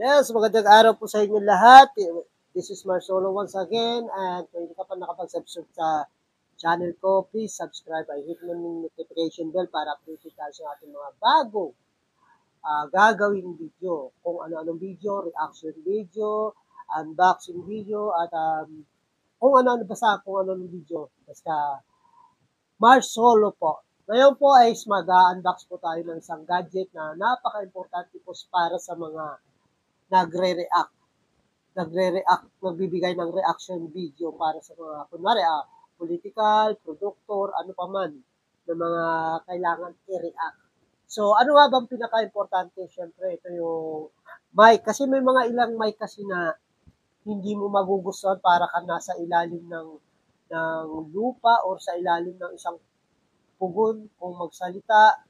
Yes, magandang araw po sa inyo lahat. This is Marcelo once again, and kung hindi ka pa nakapag-subscribe sa channel ko, please subscribe and hit mo yung notification bell para updated tayo sa ating mga bagong gagawing video. Kung ano-anong video, reaction video, unboxing video, at kung ano-ano basta kung ano-anong video. Basta Marcelo po. Ngayon po ay mag-unbox po tayo ng isang gadget na napaka-importante po para sa mga nagre-react, nagbibigay ng reaction video para sa mga, kunwari, political, produktor, ano pa man, na mga kailangan i-react. So, ano nga bang pinaka-importante? Siyempre, ito yung mic. Kasi may mga ilang mic kasi na hindi mo magugustuhan para ka nasa ilalim ng lupa or sa ilalim ng isang pugon kung magsalita.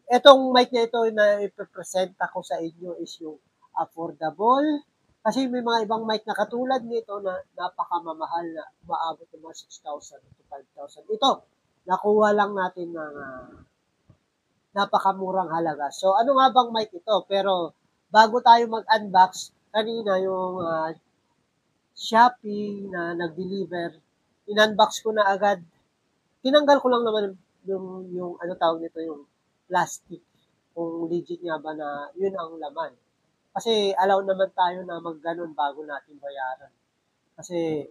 Etong mic na ito na ipipresent ko sa inyo is yung affordable. Kasi may mga ibang mic na katulad nito na napakamamahal na maabot ng mga 6,000 to 5,000. Ito, nakuha lang natin ng napakamurang halaga. So, ano nga bang mic ito? Pero, bago tayo mag-unbox, kanina yung Shopee na nag-deliver, in-unbox ko na agad. Tinanggal ko lang naman yung ano tawag nito, yung plastic. Kung legit nga ba na yun ang laman. Kasi allow naman tayo na magganon bago natin bayaran. Kasi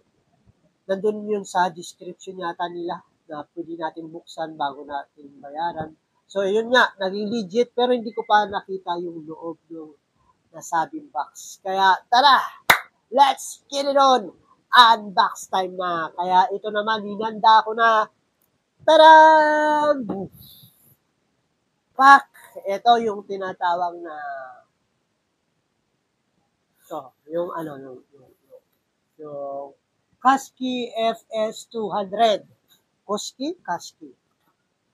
nandun yun sa description yata nila na pwede natin buksan bago natin bayaran. So, yun nga, naging legit pero hindi ko pa nakita yung loob ng nasabing box. Kaya, tara! Let's get it on! Unbox time na. Kaya ito naman, hinanda ko na. Taran! Pak! Ito yung tinatawag na yung Kasky FS200. Kasky.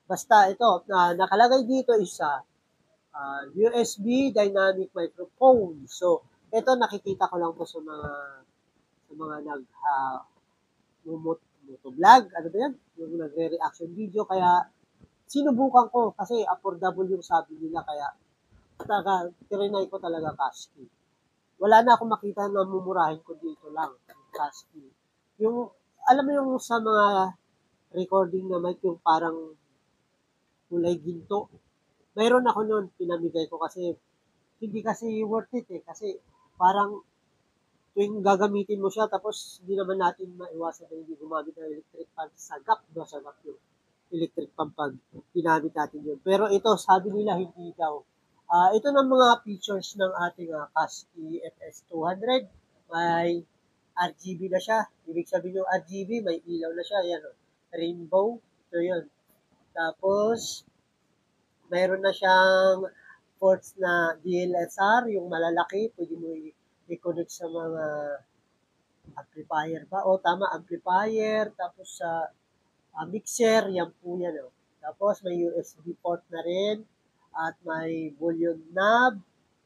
Basta ito, nakalagay dito isa USB dynamic microphone. So, ito nakikita ko lang po sa mga motovlog, ano ba yan? Yung nagre-reaction video, kaya sinubukan ko kasi affordable yung sabi nila, kaya trinay ko talaga Kasky. Wala na akong makita na mumurahin ko dito lang, Kasky. Yung, alam mo yung sa mga recording na mic, yung parang kulay ginto. Mayroon ako noon, pinamigay ko kasi hindi kasi worth it kasi parang tuwing gagamitin mo siya, tapos hindi naman natin maiwasan na hindi gumamit ng electric fan. Sagap yung electric fan pag ginamit natin yun. Pero ito, sabi nila hindi daw. Ito na mga features ng ating Kasky FS200. May RGB na siya. Ibig sabihin yung RGB, may ilaw na siya. Yan, rainbow. So, yun. Tapos, mayroon na siyang ports na DLSR, yung malalaki. Pwede mo i-connect sa mga amplifier ba? O, tama, amplifier. Tapos, sa mixer, yan po yan. Tapos, may USB port na rin. At may volume knob.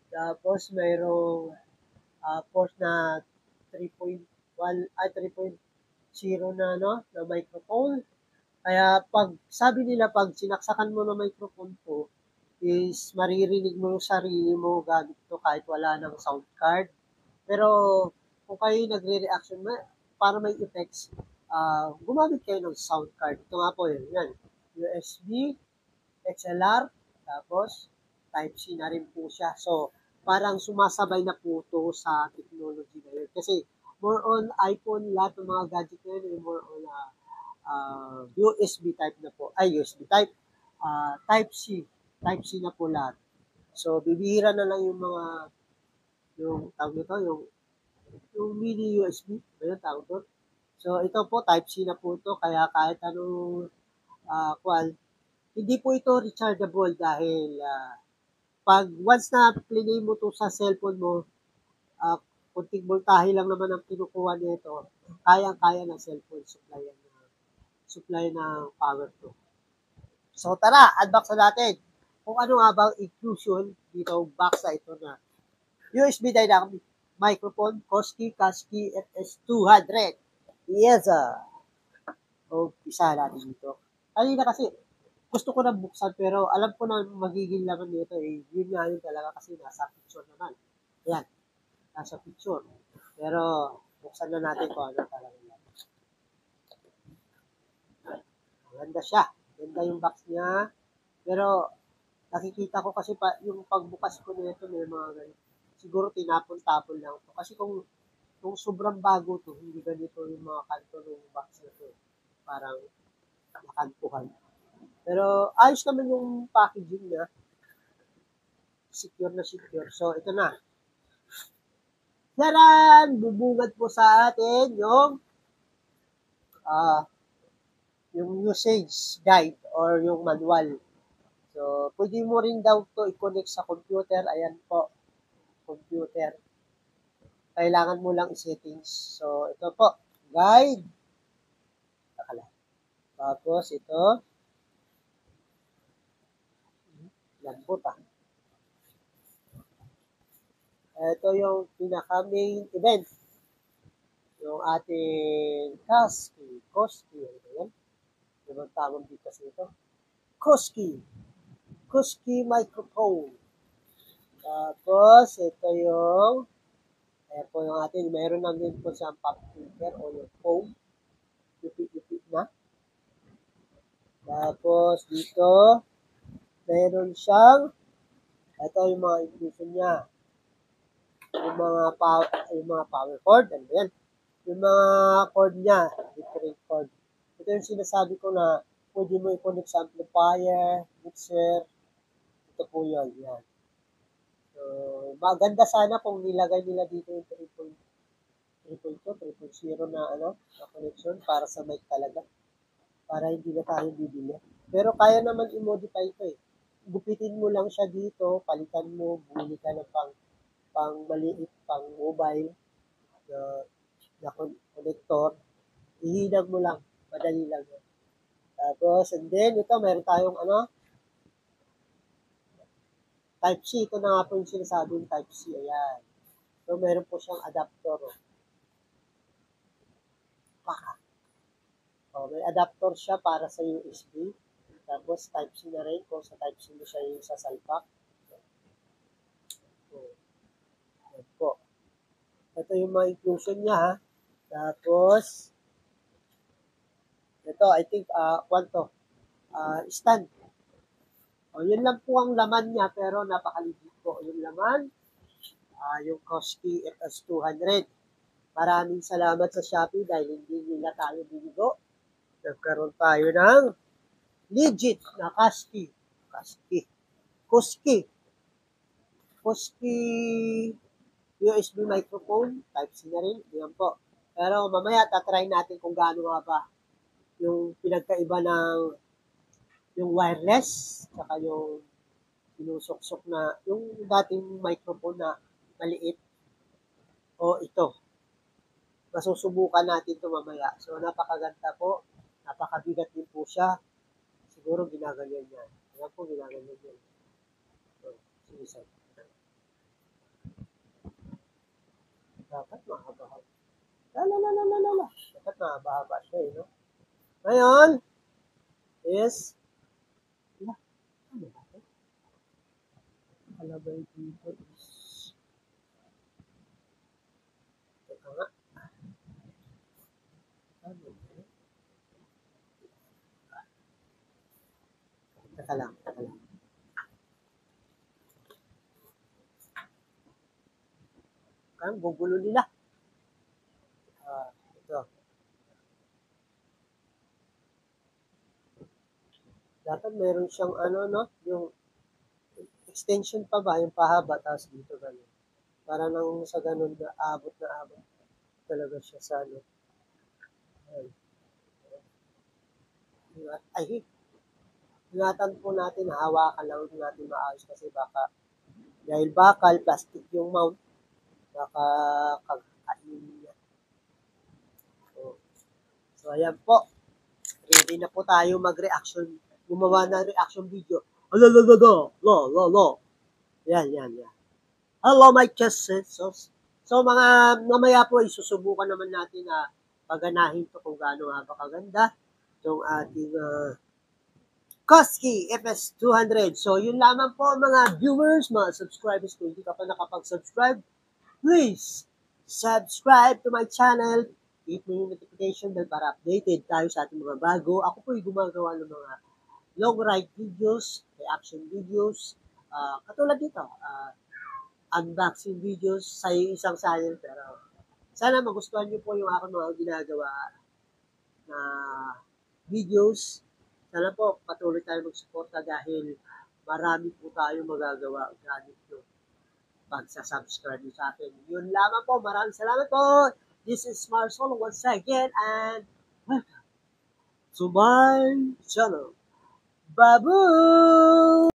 Tapos, mayroong port na 3.0 na microphone. Kaya sabi nila pag sinaksakan mo ng microphone po, is maririnig mo yung sarili mo gamit to kahit wala ng sound card. Pero kung kayo nagre-reaction para may effects, gumamit kayo ng sound card. Ito nga po yun. Yan. USB, XLR, tapos Type-C na rin po siya. So, parang sumasabay na po ito sa technology na yun. Kasi more on iPhone, lahat ng mga gadget na yun, more on USB type na po. USB type. Type-C. Type-C na po lahat. So, bibihira na lang yung mga, yung tawag nito, yung mini USB. Ayun, tawag ito. So, ito po, Type-C na po ito. Kaya kahit anong hindi po ito rechargeable dahil pag once na plinay mo to sa cellphone mo, kunting voltahe lang naman ang kinukuha nito, kayang-kaya ng cellphone supply ng power to. So tara, unbox na natin kung ano nga bang inclusion dito box na ito na USB dynamic microphone Kasky FS200. Yes, umpisa natin dito. Kanina kasi gusto ko na buksan pero alam ko na magiging laman nito yun nga yun talaga kasi nasa picture naman. Ayan, nasa picture. Pero, buksan na natin kung ano talaga yan. Maganda siya. Ganda yung box niya. Pero, nakikita ko kasi pa, yung pagbukas ko nito may mga ganito. Siguro tinapon-tapon lang to. Kasi kung sobrang bago to, hindi ganito yung mga kanto ng box na to. Parang nakantuhan. Pero ayos naman yung packaging niya. Secure na secure. So, ito na. Taran! Bubungad po sa atin ah yung usage guide or yung manual. So, pwede mo rin daw to i-connect sa computer. Ayan po, computer. Kailangan mo lang i-settings. So, ito po, guide. Akala. Tapos, ito, lambot ah. Ito yung pinaka-main event. Yung ating Koski. Ano yan? Ano bang tamang dito sa ito? Koski microphone. Tapos, ito yung, ayan po yung ating, mayroon lang din po siyang pop filter o yung foam. Ipit-ipit na. Tapos, dito, mayroon siyang, ito yung mga inclusion niya. Yung mga power cord, ano yan? Yung mga cord niya, different cord. Ito yung sinasabi ko na pwede mo i-connect sa amplifier, mixer. Ito po yun, yan. So, maganda sana kung nilagay nila dito yung 3.0 na na connection para sa mic talaga. Para hindi na tayo bibili. Pero kaya naman i-modify ito eh. Gupitin mo lang siya dito, palitan mo, bumili ka ng pang maliit, pang mobile na connector. Ihinag mo lang. Madali lang yan. Tapos, and then, ito, meron tayong Type-C. Ito na nga po yung sinasabing Type-C. Ayan. So, meron po siyang adapter. May adapter siya para sa USB. Tapos, Type-C na rin kung sa Type-C mo siya yung sasalpak. Ayan po. Ito yung mga inclusion niya, ha. Tapos, ito, I think, stand. Yun lang po ang laman niya, pero napakaligid po yung laman. Yung Koski FS200. Maraming salamat sa Shopee dahil hindi nila tayo binigo. Nagkaroon tayo ng legit na Koski USB microphone. Type-C na rin. Yan po. Pero mamaya tatry natin kung gaano nga ba yung pinagkaiba ng yung wireless saka yung sinusuksok na yung dating microphone na maliit o ito. Masusubukan natin ito mamaya. So, napakaganda po. Napakabigat din po siya. Siguro ginaganyan yan. Ayan po, ginaganyan yan. So, sinisay. Dapat mahaba-haba. Dapat mahaba-haba siya, no? Ngayon, is, ano ba ito? Kalabay dito is, teka nga. Teka lang. Ang gugulo nila. Ito. Dapat meron siyang yung extension pa ba, yung pahaba, tapos dito gano'n. Para nang sa gano'n na abot talaga siya sa Ayan. Ingatan po natin, hawakan lang natin maayos kasi dahil bakal, plastic yung mount, baka kagkain niya. So, ayan po. Ready na po tayo gumawa ng reaction video. Yan. Hello, my Jesus. So, mamaya po, isusubukan naman natin na paganahin to kung gaano nga ba kaganda itong ating Koski FS200. So, yun lamang po mga viewers, mga subscribers. Kung hindi ka pa nakapag-subscribe, Please subscribe to my channel. Hit mo yung notification bell para updated tayo sa ating mga bago. Ako po ay gumagawa ng mga long ride videos, reaction videos, katulad dito, unboxing videos sa isang channel. Pero sana magustuhan niyo po yung aking mga ginagawa na videos. Sana po patuloy tayo magsuporta dahil marami po tayo magagawa gamit nyo pagsa-subscribe nyo sa akin. Yun lamang po. Maraming salamat po. This is Marsol once again and welcome to my channel. Babu!